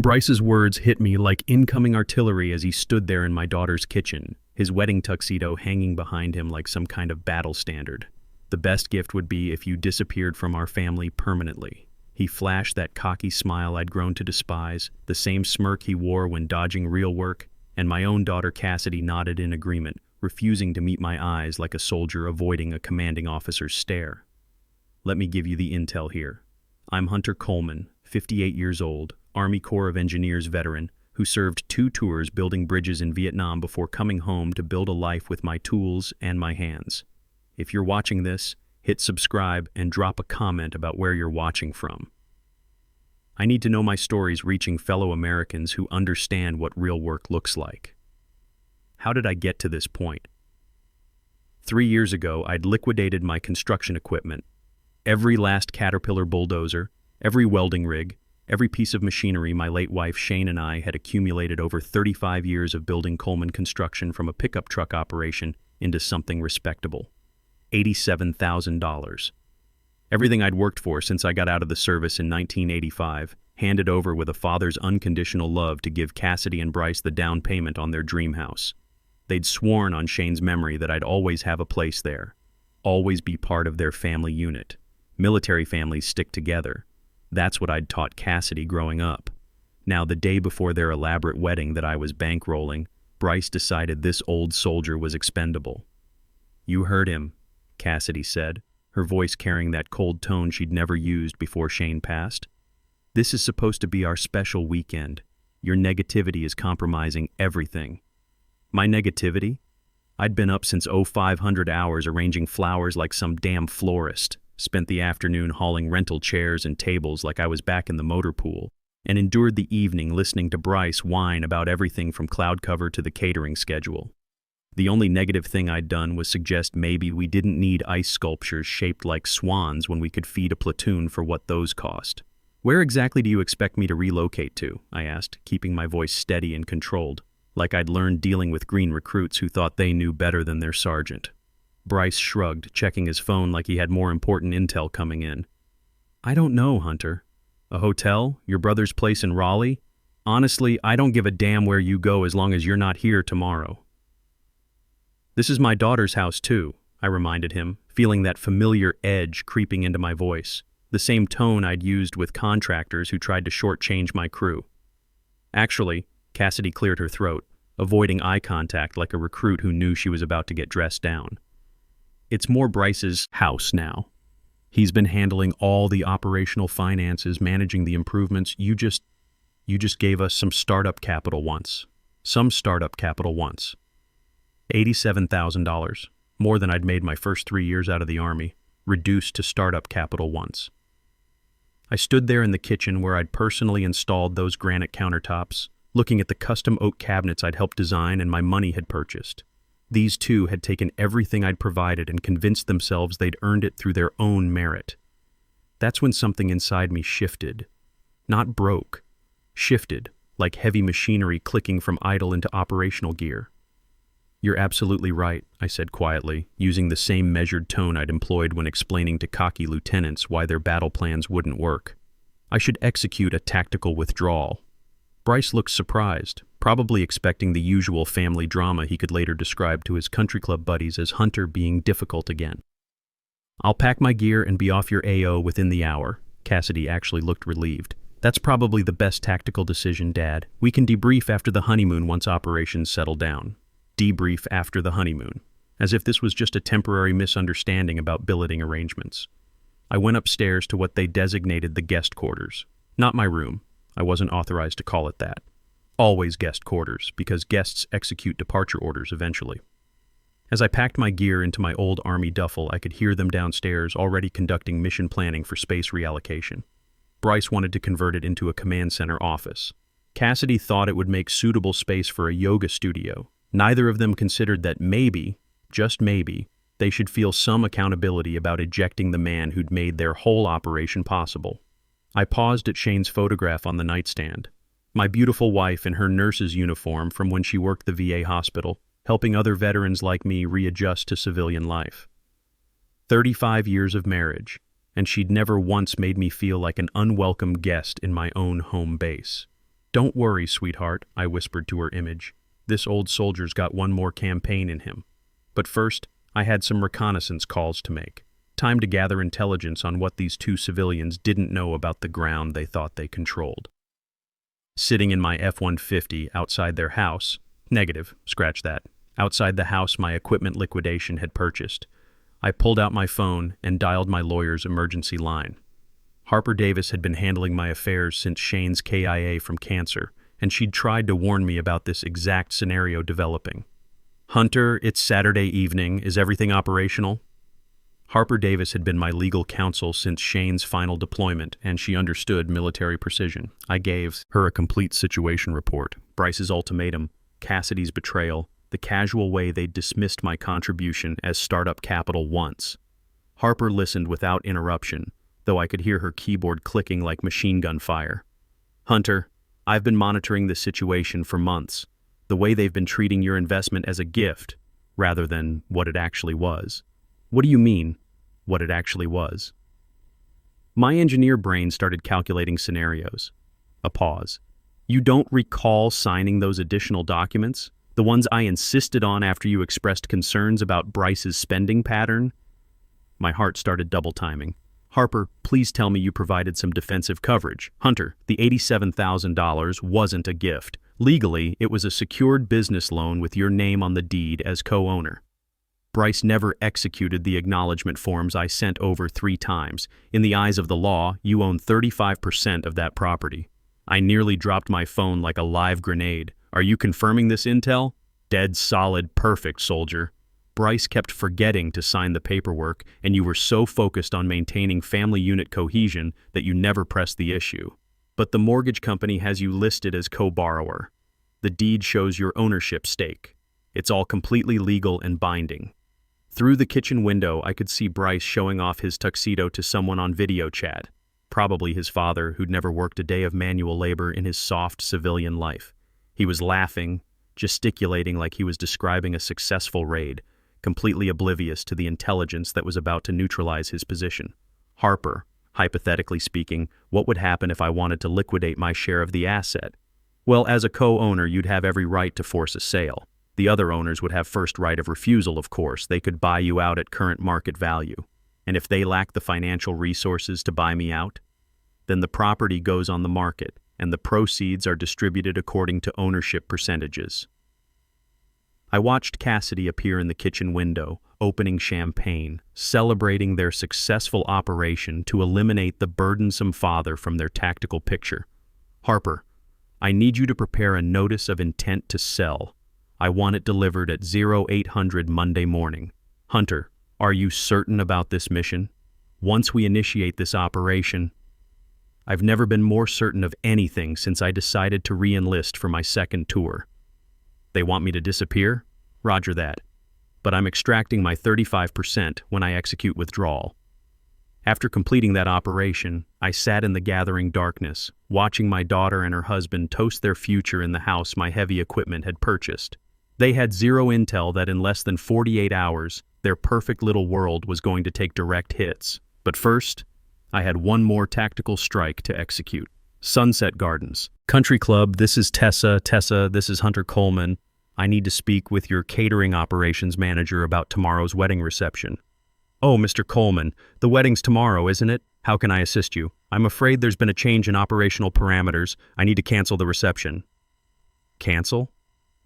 Bryce's words hit me like incoming artillery as he stood there in my daughter's kitchen, his wedding tuxedo hanging behind him like some kind of battle standard. The best gift would be if you disappeared from our family permanently. He flashed that cocky smile I'd grown to despise, the same smirk he wore when dodging real work, and my own daughter Cassidy nodded in agreement, refusing to meet my eyes like a soldier avoiding a commanding officer's stare. Let me give you the intel here. I'm Hunter Coleman, 58 years old, Army Corps of Engineers veteran, who served 2 tours building bridges in Vietnam before coming home to build a life with my tools and my hands. If you're watching this, hit subscribe and drop a comment about where you're watching from. I need to know my stories reaching fellow Americans who understand what real work looks like. How did I get to this point? 3 years ago, I'd liquidated my construction equipment. Every last Caterpillar bulldozer, every welding rig, every piece of machinery my late wife Shane and I had accumulated over 35 years of building Coleman construction from a pickup truck operation into something respectable. $87,000. Everything I'd worked for since I got out of the service in 1985, handed over with a father's unconditional love to give Cassidy and Bryce the down payment on their dream house. They'd sworn on Shane's memory that I'd always have a place there, always be part of their family unit. Military families stick together. That's what I'd taught Cassidy growing up. Now, the day before their elaborate wedding that I was bankrolling, Bryce decided this old soldier was expendable. "You heard him," Cassidy said, her voice carrying that cold tone she'd never used before Shane passed. "This is supposed to be our special weekend. Your negativity is compromising everything." My negativity? I'd been up since 0500 hours arranging flowers like some damn florist, spent the afternoon hauling rental chairs and tables like I was back in the motor pool, and endured the evening listening to Bryce whine about everything from cloud cover to the catering schedule. The only negative thing I'd done was suggest maybe we didn't need ice sculptures shaped like swans when we could feed a platoon for what those cost. "Where exactly do you expect me to relocate to?" I asked, keeping my voice steady and controlled, like I'd learned dealing with green recruits who thought they knew better than their sergeant. Bryce shrugged, checking his phone like he had more important intel coming in. "I don't know, Hunter. A hotel? Your brother's place in Raleigh? Honestly, I don't give a damn where you go as long as you're not here tomorrow." "This is my daughter's house, too," I reminded him, feeling that familiar edge creeping into my voice, the same tone I'd used with contractors who tried to shortchange my crew. "Actually," Cassidy cleared her throat, avoiding eye contact like a recruit who knew she was about to get dressed down. "It's more Bryce's house now. He's been handling all the operational finances, managing the improvements. You just gave us some startup capital once. $87,000, more than I'd made my first 3 years out of the Army, reduced to startup capital once." I stood there in the kitchen where I'd personally installed those granite countertops, looking at the custom oak cabinets I'd helped design and my money had purchased. These two had taken everything I'd provided and convinced themselves they'd earned it through their own merit. That's when something inside me shifted. Not broke. Shifted, like heavy machinery clicking from idle into operational gear. "You're absolutely right," I said quietly, using the same measured tone I'd employed when explaining to cocky lieutenants why their battle plans wouldn't work. "I should execute a tactical withdrawal." Bryce looked surprised, probably expecting the usual family drama he could later describe to his country club buddies as Hunter being difficult again. "I'll pack my gear and be off your AO within the hour." Cassidy actually looked relieved. "That's probably the best tactical decision, Dad. We can debrief after the honeymoon once operations settle down." Debrief after the honeymoon, as if this was just a temporary misunderstanding about billeting arrangements. I went upstairs to what they designated the guest quarters. Not my room. I wasn't authorized to call it that. Always guest quarters, because guests execute departure orders eventually. As I packed my gear into my old Army duffel, I could hear them downstairs already conducting mission planning for space reallocation. Bryce wanted to convert it into a command center office. Cassidy thought it would make suitable space for a yoga studio. Neither of them considered that maybe, just maybe, they should feel some accountability about ejecting the man who'd made their whole operation possible. I paused at Shane's photograph on the nightstand. My beautiful wife in her nurse's uniform from when she worked the VA hospital, helping other veterans like me readjust to civilian life. 35 years of marriage, and she'd never once made me feel like an unwelcome guest in my own home base. Don't worry, sweetheart, I whispered to her image. This old soldier's got one more campaign in him. But first, I had some reconnaissance calls to make. Time to gather intelligence on what these two civilians didn't know about the ground they thought they controlled. Sitting in my F-150 outside their house, negative, scratch that, outside the house my equipment liquidation had purchased, I pulled out my phone and dialed my lawyer's emergency line. Harper Davis had been handling my affairs since Shane's KIA from cancer, and she'd tried to warn me about this exact scenario developing. Hunter, it's Saturday evening. Is everything operational? Harper Davis had been my legal counsel since Shane's final deployment, and she understood military precision. I gave her a complete situation report, Bryce's ultimatum, Cassidy's betrayal, the casual way they'd dismissed my contribution as startup capital once. Harper listened without interruption, though I could hear her keyboard clicking like machine gun fire. Hunter, I've been monitoring this situation for months. The way they've been treating your investment as a gift, rather than what it actually was. What do you mean, what it actually was? My engineer brain started calculating scenarios. A pause. You don't recall signing those additional documents? The ones I insisted on after you expressed concerns about Bryce's spending pattern? My heart started double timing. Harper, please tell me you provided some defensive coverage. Hunter, the $87,000 wasn't a gift. Legally, it was a secured business loan with your name on the deed as co-owner. Bryce never executed the acknowledgement forms I sent over 3 times. In the eyes of the law, you own 35% of that property. I nearly dropped my phone like a live grenade. Are you confirming this intel? Dead solid, perfect, soldier. Bryce kept forgetting to sign the paperwork, and you were so focused on maintaining family unit cohesion that you never pressed the issue. But the mortgage company has you listed as co-borrower. The deed shows your ownership stake. It's all completely legal and binding. Through the kitchen window, I could see Bryce showing off his tuxedo to someone on video chat, probably his father, who'd never worked a day of manual labor in his soft civilian life. He was laughing, gesticulating like he was describing a successful raid, completely oblivious to the intelligence that was about to neutralize his position. Harper, hypothetically speaking, what would happen if I wanted to liquidate my share of the asset? Well, as a co-owner, you'd have every right to force a sale. The other owners would have first right of refusal, of course. They could buy you out at current market value. And if they lack the financial resources to buy me out, then the property goes on the market, and the proceeds are distributed according to ownership percentages. I watched Cassidy appear in the kitchen window, opening champagne, celebrating their successful operation to eliminate the burdensome father from their tactical picture. Harper, I need you to prepare a notice of intent to sell. I want it delivered at 0800 Monday morning. Hunter, are you certain about this mission? Once we initiate this operation, I've never been more certain of anything since I decided to re-enlist for my second tour. They want me to disappear? Roger that. But I'm extracting my 35% when I execute withdrawal. After completing that operation, I sat in the gathering darkness, watching my daughter and her husband toast their future in the house my heavy equipment had purchased. They had zero intel that in less than 48 hours, their perfect little world was going to take direct hits. But first, I had one more tactical strike to execute. Sunset Gardens. Country Club, this is Tessa. Tessa, this is Hunter Coleman. I need to speak with your catering operations manager about tomorrow's wedding reception. Oh, Mr. Coleman, the wedding's tomorrow, isn't it? How can I assist you? I'm afraid there's been a change in operational parameters. I need to cancel the reception. Cancel?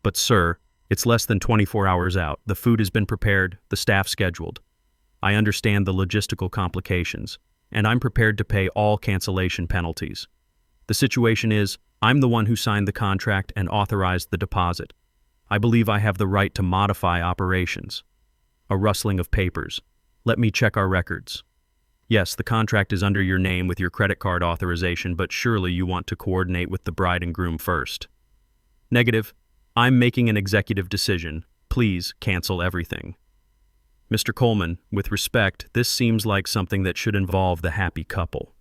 But sir, it's less than 24 hours out. The food has been prepared, the staff scheduled. I understand the logistical complications, and I'm prepared to pay all cancellation penalties. The situation is, I'm the one who signed the contract and authorized the deposit. I believe I have the right to modify operations. A rustling of papers. Let me check our records. Yes, the contract is under your name with your credit card authorization, but surely you want to coordinate with the bride and groom first. Negative. I'm making an executive decision. Please cancel everything. Mr. Coleman, with respect, this seems like something that should involve the happy couple.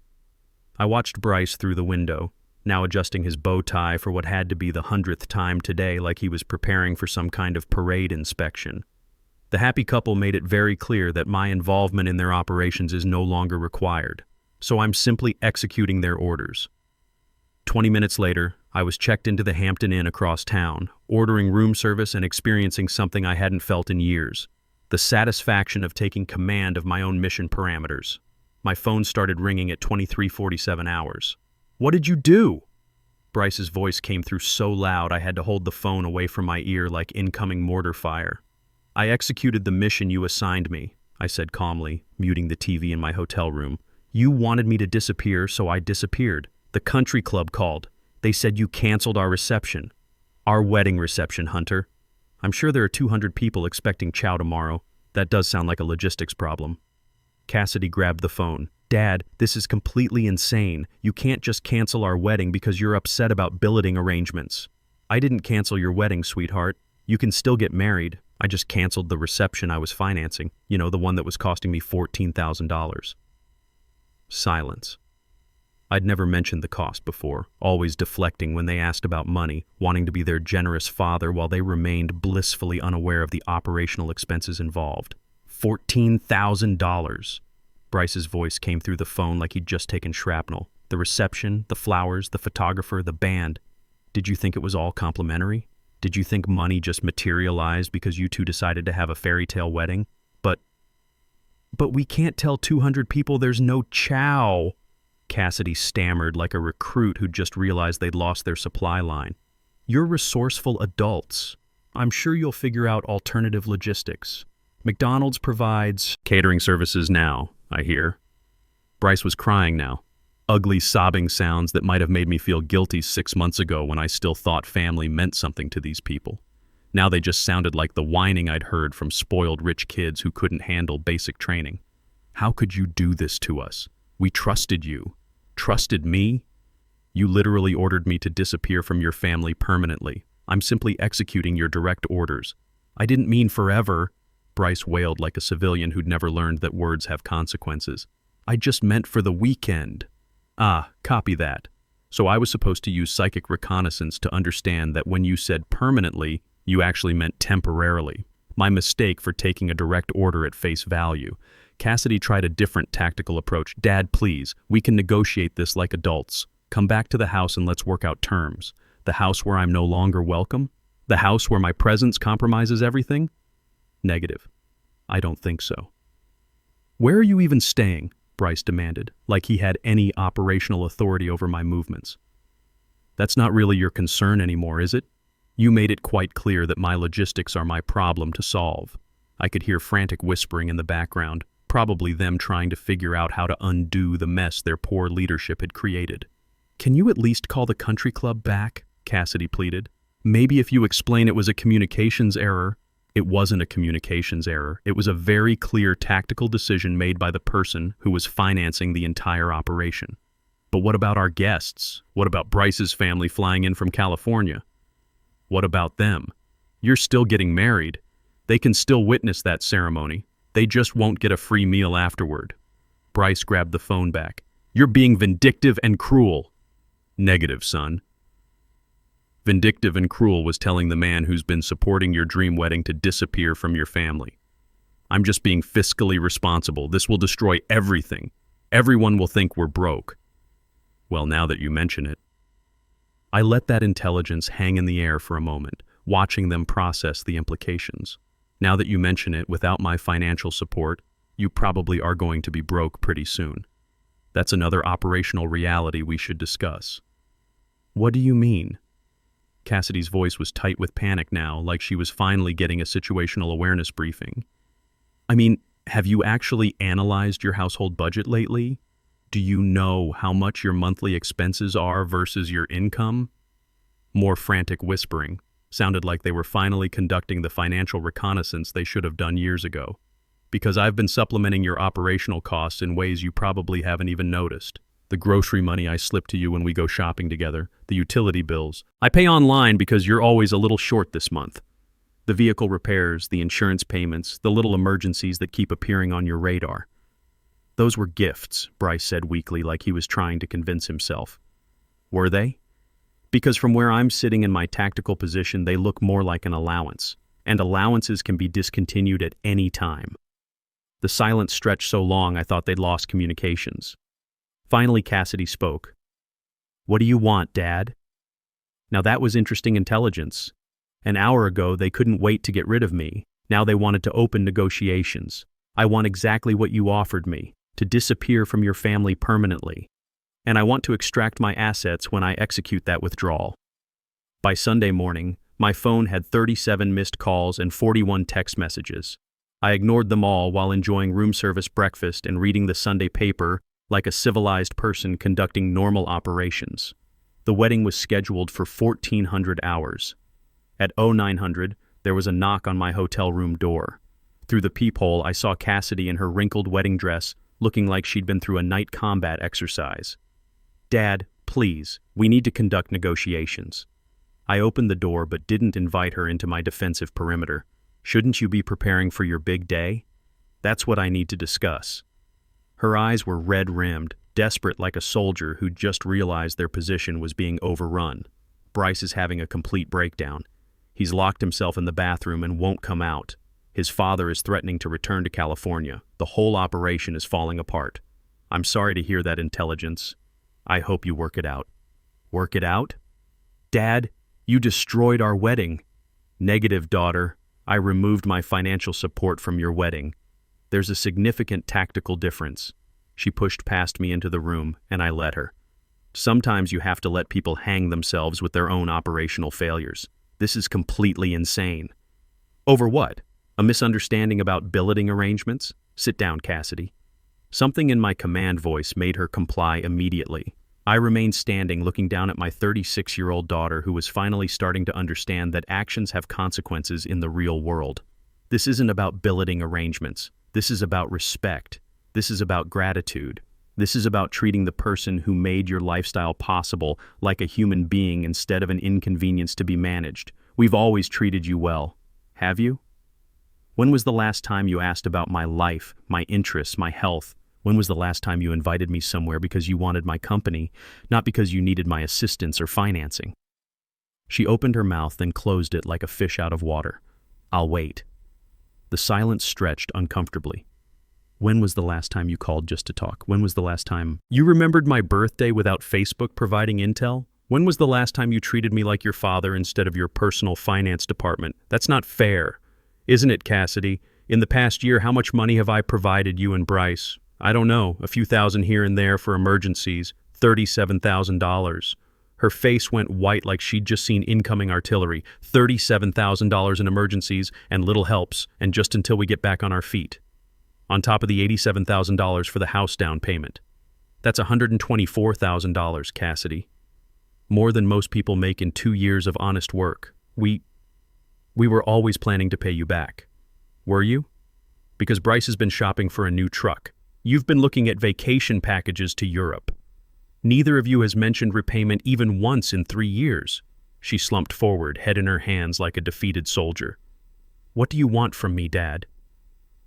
I watched Bryce through the window, now adjusting his bow tie for what had to be the 100th time today, like he was preparing for some kind of parade inspection. The happy couple made it very clear that my involvement in their operations is no longer required, so I'm simply executing their orders. 20 minutes later, I was checked into the Hampton Inn across town, ordering room service and experiencing something I hadn't felt in years. The satisfaction of taking command of my own mission parameters. My phone started ringing at 23:47 hours. "What did you do?" Bryce's voice came through so loud I had to hold the phone away from my ear like incoming mortar fire. "I executed the mission you assigned me," I said calmly, muting the TV in my hotel room. "You wanted me to disappear, so I disappeared. The country club called. They said you canceled our reception. Our wedding reception, Hunter. I'm sure there are 200 people expecting chow tomorrow. That does sound like a logistics problem." Cassidy grabbed the phone. "Dad, this is completely insane. You can't just cancel our wedding because you're upset about billeting arrangements." "I didn't cancel your wedding, sweetheart. You can still get married. I just canceled the reception I was financing. You know, the one that was costing me $14,000. Silence. I'd never mentioned the cost before, always deflecting when they asked about money, wanting to be their generous father while they remained blissfully unaware of the operational expenses involved. $14,000. Bryce's voice came through the phone like he'd just taken shrapnel. The reception, the flowers, the photographer, the band. Did you think it was all complimentary? Did you think money just materialized because you two decided to have a fairy tale wedding? But we can't tell 200 people there's no chow. Cassidy stammered like a recruit who'd just realized they'd lost their supply line. You're resourceful adults. I'm sure you'll figure out alternative logistics. McDonald's provides catering services now, I hear. Bryce was crying now. Ugly sobbing sounds that might have made me feel guilty 6 months ago when I still thought family meant something to these people. Now they just sounded like the whining I'd heard from spoiled rich kids who couldn't handle basic training. How could you do this to us? We trusted you. Trusted me? You literally ordered me to disappear from your family permanently. I'm simply executing your direct orders. I didn't mean forever. Bryce wailed like a civilian who'd never learned that words have consequences. I just meant for the weekend. Ah, copy that. So I was supposed to use psychic reconnaissance to understand that when you said permanently, you actually meant temporarily. My mistake for taking a direct order at face value. Cassidy tried a different tactical approach. Dad, please, we can negotiate this like adults. Come back to the house and let's work out terms. The house where I'm no longer welcome? The house where my presence compromises everything? Negative. I don't think so. Where are you even staying? Bryce demanded, like he had any operational authority over my movements. That's not really your concern anymore, is it? You made it quite clear that my logistics are my problem to solve. I could hear frantic whispering in the background, probably them trying to figure out how to undo the mess their poor leadership had created. Can you at least call the country club back? Cassidy pleaded. Maybe if you explain it was a communications error. It wasn't a communications error. It was a very clear tactical decision made by the person who was financing the entire operation. But what about our guests? What about Bryce's family flying in from California? What about them? You're still getting married. They can still witness that ceremony. They just won't get a free meal afterward. Bryce grabbed the phone back. You're being vindictive and cruel. Negative, son. Vindictive and cruel was telling the man who's been supporting your dream wedding to disappear from your family. I'm just being fiscally responsible. This will destroy everything. Everyone will think we're broke. Well, now that you mention it. I let that intelligence hang in the air for a moment, watching them process the implications. Now that you mention it, without my financial support, you probably are going to be broke pretty soon. That's another operational reality we should discuss. What do you mean? Cassidy's voice was tight with panic now, like she was finally getting a situational awareness briefing. I mean, have you actually analyzed your household budget lately? Do you know how much your monthly expenses are versus your income? More frantic whispering. Sounded like they were finally conducting the financial reconnaissance they should have done years ago. Because I've been supplementing your operational costs in ways you probably haven't even noticed. The grocery money I slip to you when we go shopping together, the utility bills. I pay online because you're always a little short this month. The vehicle repairs, the insurance payments, the little emergencies that keep appearing on your radar. Those were gifts, Bryce said weakly, like he was trying to convince himself. Were they? Because from where I'm sitting in my tactical position, they look more like an allowance, and allowances can be discontinued at any time. The silence stretched so long I thought they'd lost communications. Finally, Cassidy spoke. What do you want, Dad? Now that was interesting intelligence. An hour ago, they couldn't wait to get rid of me. Now they wanted to open negotiations. I want exactly what you offered me, to disappear from your family permanently. And I want to extract my assets when I execute that withdrawal. By Sunday morning, my phone had 37 missed calls and 41 text messages. I ignored them all while enjoying room service breakfast and reading the Sunday paper like a civilized person conducting normal operations. The wedding was scheduled for 1400 hours. At 0900, there was a knock on my hotel room door. Through the peephole, I saw Cassidy in her wrinkled wedding dress, looking like she'd been through a night combat exercise. Dad, please, we need to conduct negotiations. I opened the door but didn't invite her into my defensive perimeter. Shouldn't you be preparing for your big day? That's what I need to discuss. Her eyes were red-rimmed, desperate like a soldier who'd just realized their position was being overrun. Bryce is having a complete breakdown. He's locked himself in the bathroom and won't come out. His father is threatening to return to California. The whole operation is falling apart. I'm sorry to hear that, intelligence. I hope you work it out. Work it out? Dad, you destroyed our wedding. Negative, daughter. I removed my financial support from your wedding. There's a significant tactical difference. She pushed past me into the room, and I let her. Sometimes you have to let people hang themselves with their own operational failures. This is completely insane. Over what? A misunderstanding about billeting arrangements? Sit down, Cassidy. Something in my command voice made her comply immediately. I remained standing, looking down at my 36-year-old daughter who was finally starting to understand that actions have consequences in the real world. This isn't about billeting arrangements. This is about respect. This is about gratitude. This is about treating the person who made your lifestyle possible like a human being instead of an inconvenience to be managed. We've always treated you well. Have you? When was the last time you asked about my life, my interests, my health? When was the last time you invited me somewhere because you wanted my company, not because you needed my assistance or financing? She opened her mouth, then closed it like a fish out of water. I'll wait. The silence stretched uncomfortably. When was the last time you called just to talk? When was the last time you remembered my birthday without Facebook providing intel? When was the last time you treated me like your father instead of your personal finance department? That's not fair. Isn't it, Cassidy? In the past year, how much money have I provided you and Bryce? I don't know, a few thousand here and there for emergencies, $37,000. Her face went white like she'd just seen incoming artillery, $37,000 in emergencies and little helps, and just until we get back on our feet. On top of the $87,000 for the house down payment. That's $124,000, Cassidy. More than most people make in 2 years of honest work. We were always planning to pay you back. Were you? Because Bryce has been shopping for a new truck. You've been looking at vacation packages to Europe. Neither of you has mentioned repayment even once in 3 years. She slumped forward, head in her hands like a defeated soldier. What do you want from me, Dad?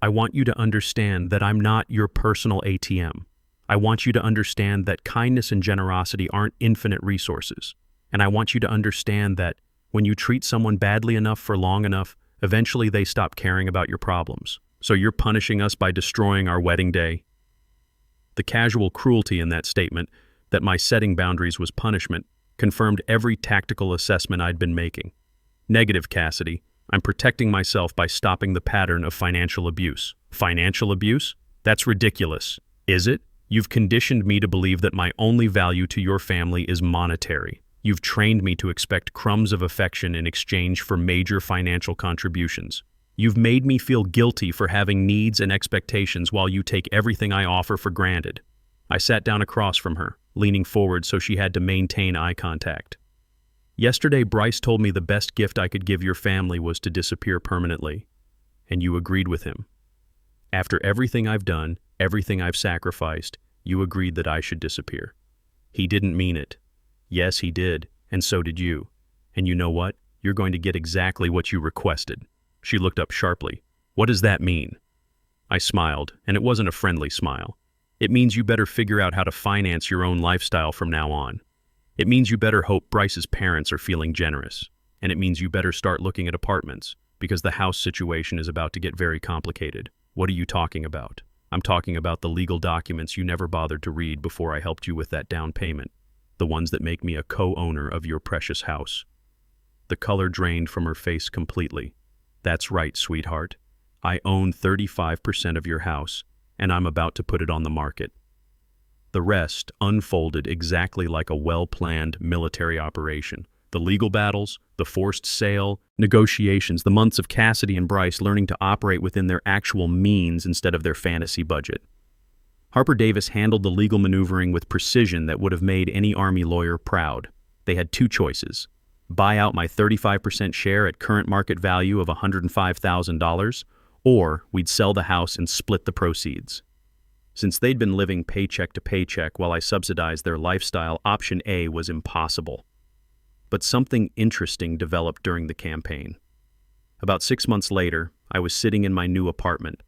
I want you to understand that I'm not your personal ATM. I want you to understand that kindness and generosity aren't infinite resources. And I want you to understand that when you treat someone badly enough for long enough, eventually they stop caring about your problems. So you're punishing us by destroying our wedding day? The casual cruelty in that statement, that my setting boundaries was punishment, confirmed every tactical assessment I'd been making. Negative, Cassidy. I'm protecting myself by stopping the pattern of financial abuse. Financial abuse? That's ridiculous. Is it? You've conditioned me to believe that my only value to your family is monetary. You've trained me to expect crumbs of affection in exchange for major financial contributions. You've made me feel guilty for having needs and expectations while you take everything I offer for granted. I sat down across from her, leaning forward so she had to maintain eye contact. Yesterday, Bryce told me the best gift I could give your family was to disappear permanently, and you agreed with him. After everything I've done, everything I've sacrificed, you agreed that I should disappear. He didn't mean it. Yes, he did, and so did you. And you know what? You're going to get exactly what you requested. She looked up sharply. What does that mean? I smiled, and it wasn't a friendly smile. It means you better figure out how to finance your own lifestyle from now on. It means you better hope Bryce's parents are feeling generous. And it means you better start looking at apartments, because the house situation is about to get very complicated. What are you talking about? I'm talking about the legal documents you never bothered to read before I helped you with that down payment. the ones that make me a co-owner of your precious house." The color drained from her face completely. "That's right, sweetheart. I own 35% of your house, and I'm about to put it on the market." The rest unfolded exactly like a well-planned military operation. The legal battles, the forced sale, negotiations, the months of Cassidy and Bryce learning to operate within their actual means instead of their fantasy budget. Harper Davis handled the legal maneuvering with precision that would have made any Army lawyer proud. They had two choices: buy out my 35% share at current market value of $105,000, or we'd sell the house and split the proceeds. Since they'd been living paycheck to paycheck while I subsidized their lifestyle, option A was impossible. But something interesting developed during the campaign. About 6 months later, I was sitting in my new apartment,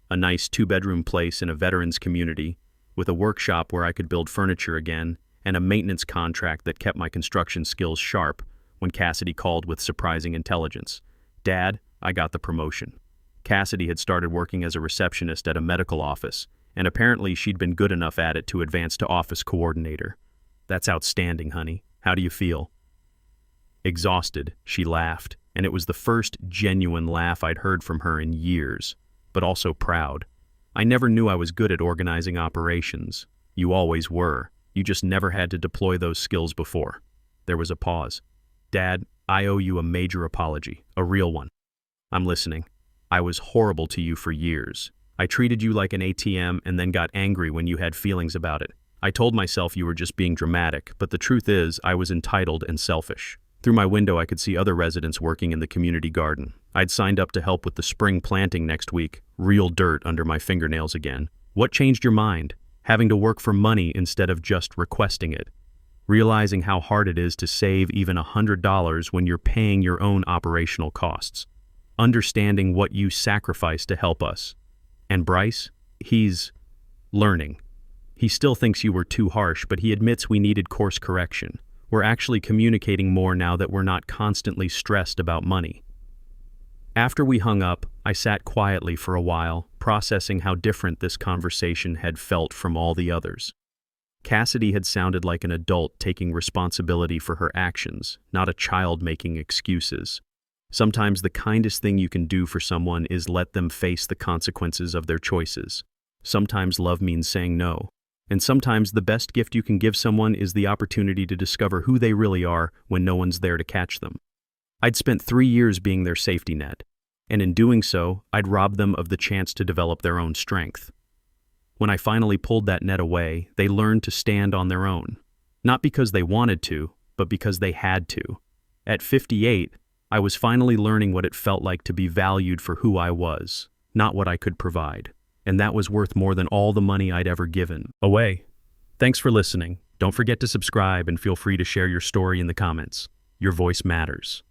a nice 2-bedroom place in a veterans community, with a workshop where I could build furniture again, and a maintenance contract that kept my construction skills sharp, when Cassidy called with surprising intelligence. "Dad, I got the promotion." Cassidy had started working as a receptionist at a medical office, and apparently she'd been good enough at it to advance to office coordinator. "That's outstanding, honey. How do you feel?" Exhausted, she laughed, and it was the first genuine laugh I'd heard from her in years, but also proud. "I never knew I was good at organizing operations. You always were. You just never had to deploy those skills before." There was a pause. "Dad, I owe you a major apology, a real one." "I'm listening." "I was horrible to you for years. I treated you like an ATM and then got angry when you had feelings about it. I told myself you were just being dramatic, but the truth is I was entitled and selfish. Through my window I could see other residents working in the community garden. I'd signed up to help with the spring planting next week, real dirt under my fingernails again. What changed your mind? Having to work for money instead of just requesting it. Realizing how hard it is to save even $100 when you're paying your own operational costs. Understanding what you sacrificed to help us. And Bryce, he's learning. He still thinks you were too harsh, but he admits we needed course correction. We're actually communicating more now that we're not constantly stressed about money." After we hung up, I sat quietly for a while, processing how different this conversation had felt from all the others. Cassidy had sounded like an adult taking responsibility for her actions, not a child making excuses. Sometimes the kindest thing you can do for someone is let them face the consequences of their choices. Sometimes love means saying no. And sometimes the best gift you can give someone is the opportunity to discover who they really are when no one's there to catch them. I'd spent 3 years being their safety net, and in doing so, I'd robbed them of the chance to develop their own strength. When I finally pulled that net away, they learned to stand on their own. Not because they wanted to, but because they had to. At 58, I was finally learning what it felt like to be valued for who I was, not what I could provide. And that was worth more than all the money I'd ever given away. Thanks for listening. Don't forget to subscribe and feel free to share your story in the comments. Your voice matters.